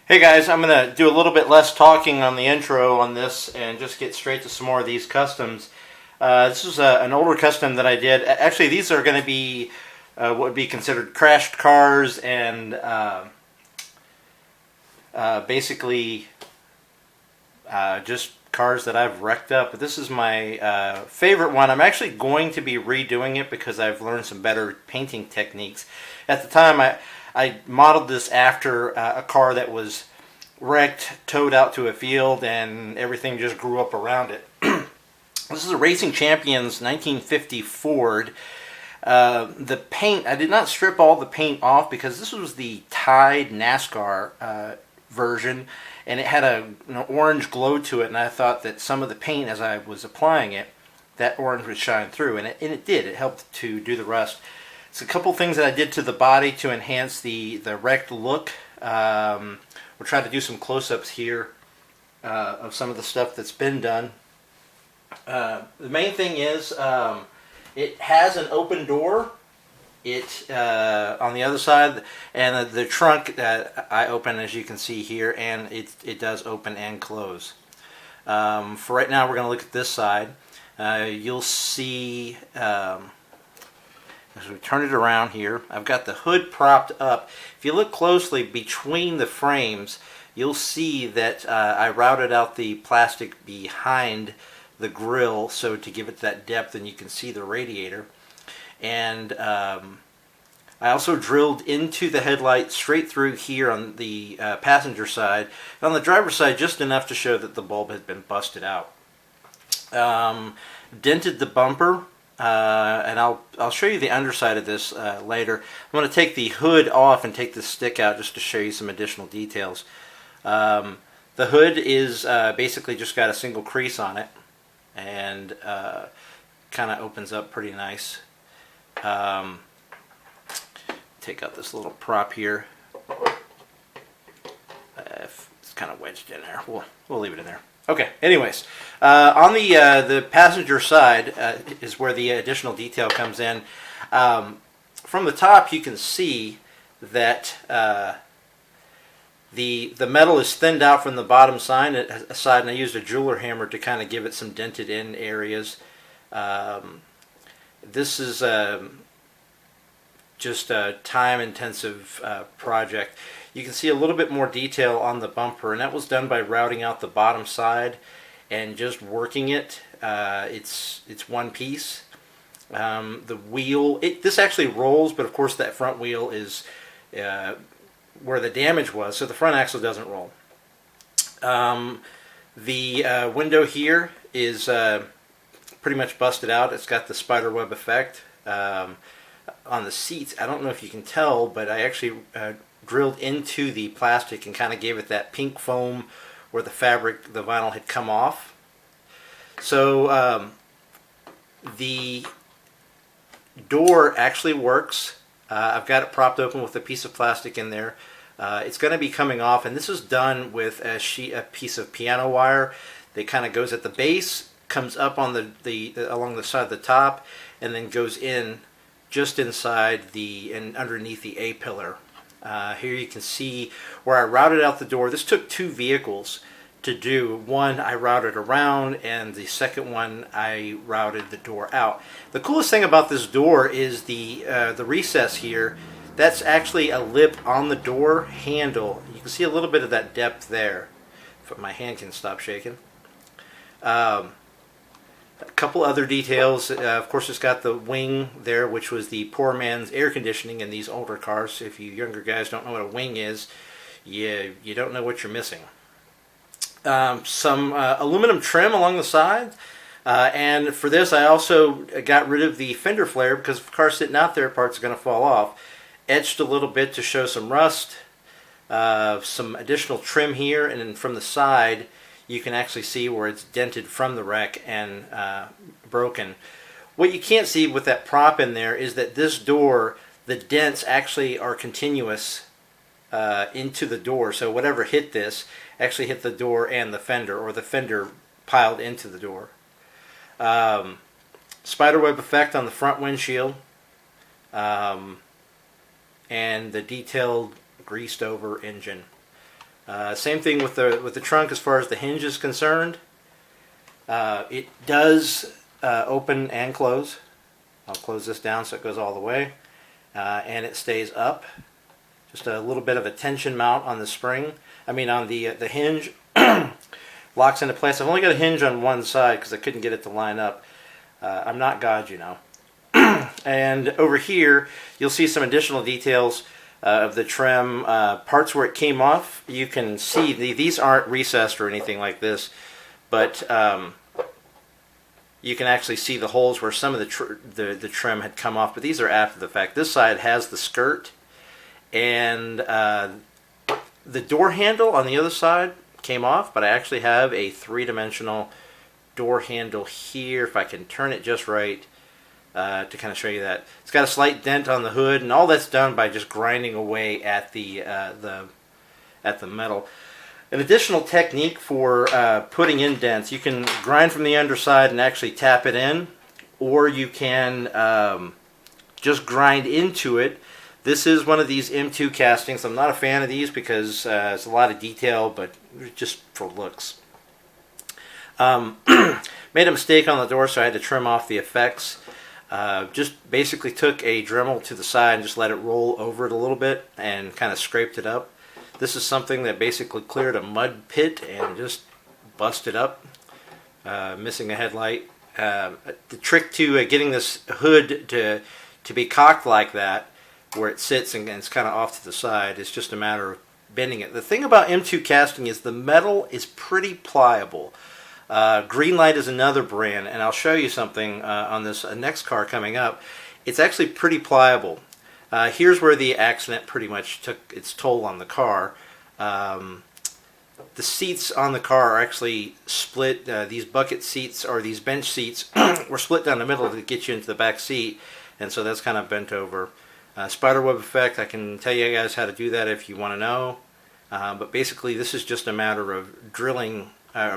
Hey guys, I'm going to do a little bit less talking on the intro on this and just get straight to some more of these customs. This is an older custom that I did. Actually, these are going to be what would be considered crashed cars and basically just cars that I've wrecked up. But this is my favorite one. I'm actually going to be redoing it because I've learned some better painting techniques. At the time, I modeled this after a car that was wrecked, towed out to a field, and everything just grew up around it. This is a Racing Champions 1950 Ford. The paint, I did not strip all the paint off because this was the Tide NASCAR version, and it had an orange glow to it, and I thought that some of the paint, as I was applying it, that orange would shine through, and it did. It helped to do the rust. It's a couple things that I did to the body to enhance the wrecked look. We'll try to do some close-ups here of some of the stuff that's been done. The main thing is it has an open door. It on the other side, and the trunk that I open, as you can see here, and it does open and close. For right now, we're going to look at this side. You'll see. As we turn it around here, I've got the hood propped up. If you look closely between the frames, you'll see that I routed out the plastic behind the grill so to give it that depth, and you can see the radiator. And I also drilled into the headlight straight through here on the passenger side. And on the driver's side, just enough to show that the bulb has been busted out. Dented the bumper. And I'll show you the underside of this later. I'm going to take the hood off and take the stick out just to show you some additional details. The hood is basically just got a single crease on it, and kind of opens up pretty nice. Take out this little prop here. It's kind of wedged in there. We'll leave it in there. Okay, anyways, on the passenger side is where the additional detail comes in. From the top, you can see that the metal is thinned out from the bottom side, and I used a jeweler hammer to kind of give it some dented in areas. This is just a time-intensive project. You can see a little bit more detail on the bumper, and that was done by routing out the bottom side and just working it. It's one piece. The wheel, this actually rolls, but of course that front wheel is where the damage was, so the front axle doesn't roll. The window here is pretty much busted out. It's got the spider web effect. On the seats, I don't know if you can tell, but I actually drilled into the plastic and kind of gave it that pink foam where the vinyl had come off. So the door actually works. I've got it propped open with a piece of plastic in there. It's going to be coming off, and this is done with a piece of piano wire that kind of goes at the base, comes up on along the side of the top, and then goes in just inside and underneath the A-pillar. Here you can see where I routed out the door. This took two vehicles to do. One I routed around, and the second one I routed the door out. The coolest thing about this door is the recess here. That's actually a lip on the door handle. You can see a little bit of that depth there. If my hand can stop shaking. A couple other details. Of course, it's got the wing there, which was the poor man's air conditioning in these older cars. If you younger guys don't know what a wing is, you don't know what you're missing. Some aluminum trim along the side. And for this, I also got rid of the fender flare because if the car's sitting out there, parts are going to fall off. Etched a little bit to show some rust. Some additional trim here, and then from the side, you can actually see where it's dented from the wreck and broken. What you can't see with that prop in there is that this door, the dents actually are continuous into the door. So whatever hit this actually hit the door and the fender, or the fender piled into the door. Spiderweb effect on the front windshield. And the detailed greased over engine. Same thing with the trunk as far as the hinge is concerned. It does open and close. I'll close this down so it goes all the way, and it stays up. Just a little bit of a tension mount on the spring. I mean on the hinge. Locks into place. I've only got a hinge on one side because I couldn't get it to line up. I'm not God, you know. And over here, you'll see some additional details of the trim. Parts where it came off, you can see these aren't recessed or anything like this, but you can actually see the holes where some of the trim had come off. But these are after the fact. This side has the skirt, and the door handle on the other side came off, but I actually have a three-dimensional door handle here, if I can turn it just right, to kind of show you that. It's got a slight dent on the hood, and all that's done by just grinding away at the metal. An additional technique for putting in dents, you can grind from the underside and actually tap it in, or you can just grind into it. This is one of these M2 castings. I'm not a fan of these because it's a lot of detail, but just for looks. Made a mistake on the door, so I had to trim off the effects. Just basically took a Dremel to the side and just let it roll over it a little bit and kind of scraped it up. This is something that basically cleared a mud pit and just busted up, missing a headlight. The trick to getting this hood to be cocked like that, where it sits and it's kind of off to the side, is just a matter of bending it. The thing about M2 casting is the metal is pretty pliable. Greenlight is another brand, and I'll show you something on this next car coming up. It's actually pretty pliable. Here's where the accident pretty much took its toll on the car. The seats on the car are actually split. These bucket seats, or these bench seats, were split down the middle to get you into the back seat, and so that's kind of bent over. Spiderweb effect, I can tell you guys how to do that if you want to know. But basically this is just a matter of drilling,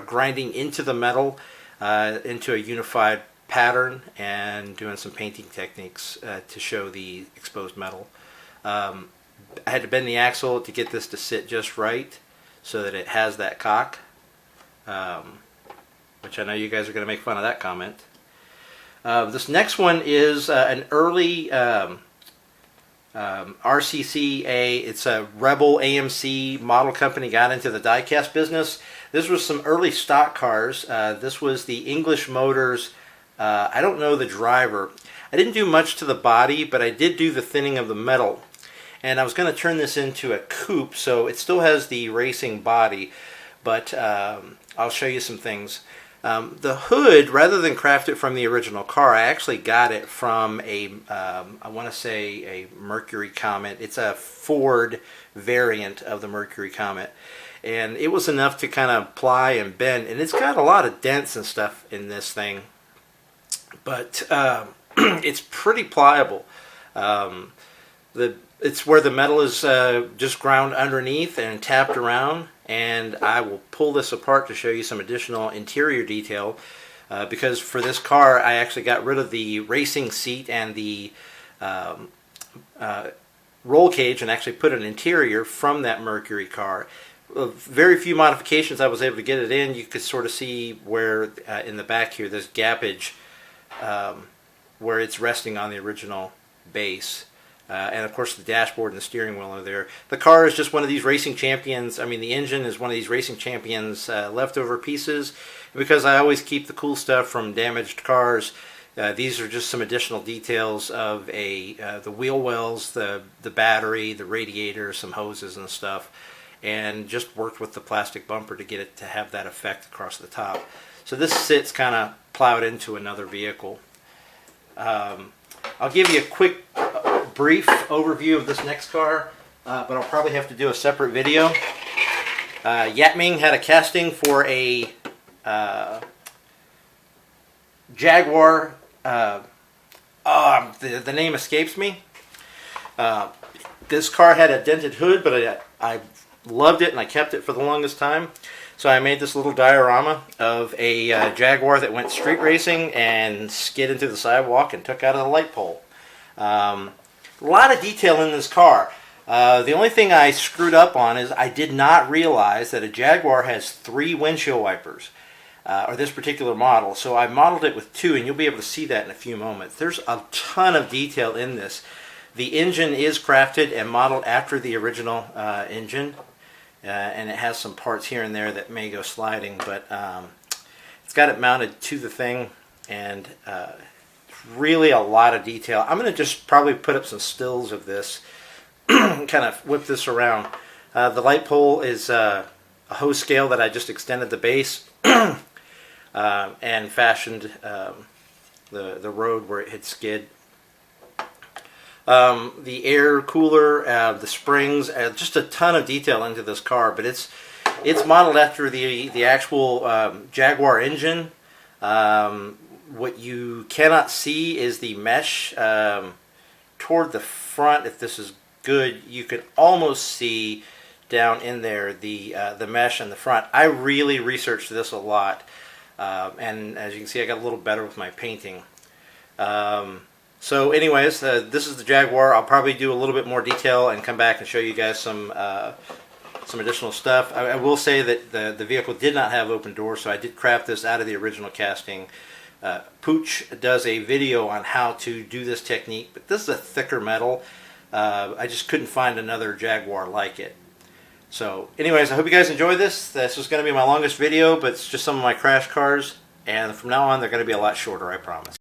grinding into the metal into a unified pattern and doing some painting techniques to show the exposed metal. I had to bend the axle to get this to sit just right so that it has that cock, which I know you guys are going to make fun of that comment. This next one is an early RCCA. It's a Rebel AMC model company, got into the diecast business. This was some early stock cars. This was the English Motors. I don't know the driver. I didn't do much to the body, but I did do the thinning of the metal. And I was going to turn this into a coupe, so it still has the racing body, but I'll show you some things. The hood, rather than craft it from the original car, I actually got it from a, I want to say a Mercury Comet. It's a Ford variant of the Mercury Comet. And it was enough to kind of ply and bend. And it's got a lot of dents and stuff in this thing. But it's pretty pliable. It's where the metal is just ground underneath and tapped around. And I will pull this apart to show you some additional interior detail, because for this car I actually got rid of the racing seat and the roll cage and actually put an interior from that Mercury car. Very few modifications I was able to get it in. You could sort of see where in the back here there's gappage where it's resting on the original base. And of course the dashboard and the steering wheel are there. The car is just one of these racing champions. I mean, the engine is one of these racing champions leftover pieces. Because I always keep the cool stuff from damaged cars, these are just some additional details of the wheel wells, the battery, the radiator, some hoses and stuff. And just worked with the plastic bumper to get it to have that effect across the top. So this sits kind of plowed into another vehicle. I'll give you a quick brief overview of this next car, but I'll probably have to do a separate video. Yatming had a casting for a Jaguar. The name escapes me. This car had a dented hood, but I loved it and I kept it for the longest time. So I made this little diorama of a Jaguar that went street racing and skid into the sidewalk and took out of the light pole. A lot of detail in this car. The only thing I screwed up on is I did not realize that a Jaguar has 3 windshield wipers, or this particular model. So I modeled it with 2, and you'll be able to see that in a few moments. There's a ton of detail in this. The engine is crafted and modeled after the original engine, and it has some parts here and there that may go sliding, but it's got it mounted to the thing, and really a lot of detail. I'm going to just probably put up some stills of this, kind of whip this around. The light pole is a hose scale that I just extended the base and fashioned the road where it hit skid. The air cooler, the springs, just a ton of detail into this car, but it's modeled after the actual Jaguar engine. What you cannot see is the mesh toward the front. If this is good, you could almost see down in there the mesh in the front. I really researched this a lot, and as you can see, I got a little better with my painting. So anyways, this is the Jaguar. I'll probably do a little bit more detail and come back and show you guys some additional stuff. I will say that the vehicle did not have open doors, so I did craft this out of the original casting. Pooch does a video on how to do this technique, but this is a thicker metal. I just couldn't find another Jaguar like it. So anyways, I hope you guys enjoyed this. This was going to be my longest video, but it's just some of my crash cars, and from now on they're going to be a lot shorter, I promise.